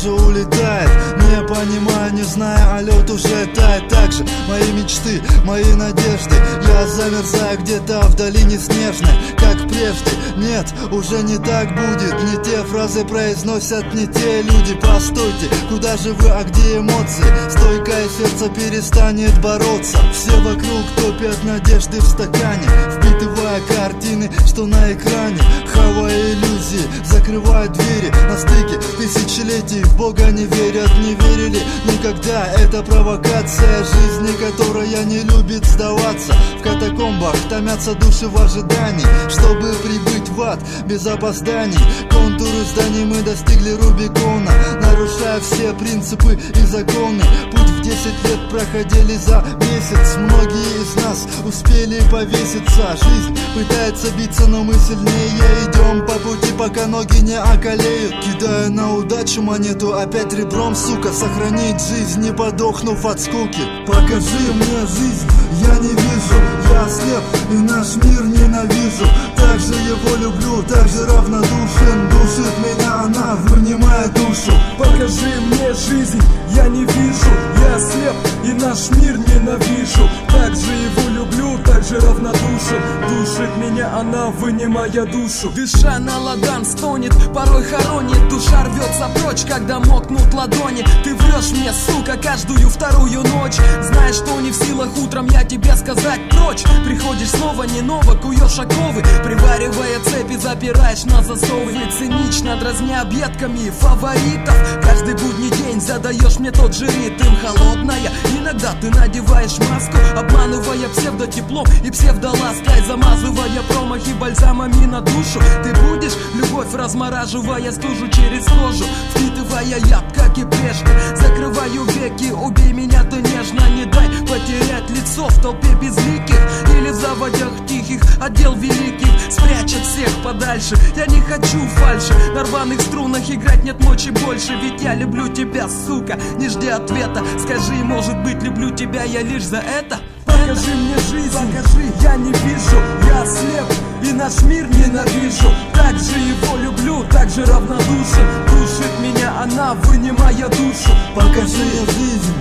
же улетает, не понимая, не зная, а лед уже тает. Так же мои мечты, мои надежды, я замерзаю где-то в долине снежной, как прежде. Нет, уже не так будет, не те фразы произносят не те люди. Постойте, куда же вы, а где эмоции? Стойкое сердце перестанет бороться. Все вокруг топят надежды в стакане, впитывая картины, что на экране. Хавая иллюзии, закрывают двери на стыке тысячелетий. В Бога не верят, не верили никогда. Это провокация жизни, которая не любит сдаваться. В катакомбах томятся души в ожидании, чтобы прибыть в ад без опозданий. Контуры зданий мы достигли Рубикона, нарушая все принципы и законы. Путь в 10 лет проходили за месяц. Многие из нас успели повеситься. Жизнь пытается биться, но мы сильнее идем по пути, пока ноги не околеют. Кидая на удачу монету опять ребром, сука. Сохранить жизнь, не подохнув от скуки. Покажи мне жизнь, я не вижу. Я ослеп и наш мир ненавижу. Так же его люблю, так же равнодушен. Душит меня она, вынимая душу. Покажи мне жизнь, я не вижу. Я ослеп и наш мир ненавижу. Так же его люблю, так же равнодушен. Душит меня она, вынимая душу. Дыша на ладан стонет, порой хоронит. Душа рвется прочь, когда мокнут ладони. Ты врешь мне, сука, каждую вторую ночь. Знаешь, что не в силах утром я тебе сказать прочь. Приходишь снова, не ново, куешь оковы, приваривая цепи, запираешь на засовы. Цинично дразня объедками фаворитов. Каждый будний день задаешь мне тот же ритм. Холодная, иногда ты надеваешь маску, обманывая псевдотеплом и псевдолаской, замазывая промахи бальзамами на душу. Ты будешь любовь, размораживая стужу через кожу, впитывая яд, как и прежде. Закрываю веки, убей меня ты нежно, не дай потерять лицо в толпе безликих. Или в заводях тихих, отдел великих спрячет всех подальше. Я не хочу фальши, на рваных струнах играть нет мочи больше. Ведь я люблю тебя, сука, не жди ответа. Скажи, может быть, люблю тебя я лишь за это? Покажи мне жизнь, покажи, я не вижу. Я ослеп и наш мир ненавижу. Так же его люблю, так же равнодушен. Душит меня она, вынимая душу. Покажи мне жизнь,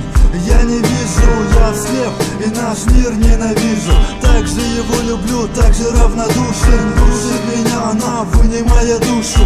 я не вижу. Я ослеп и наш мир ненавижу. Так же его люблю, так же равнодушен. Душит меня она, вынимая душу.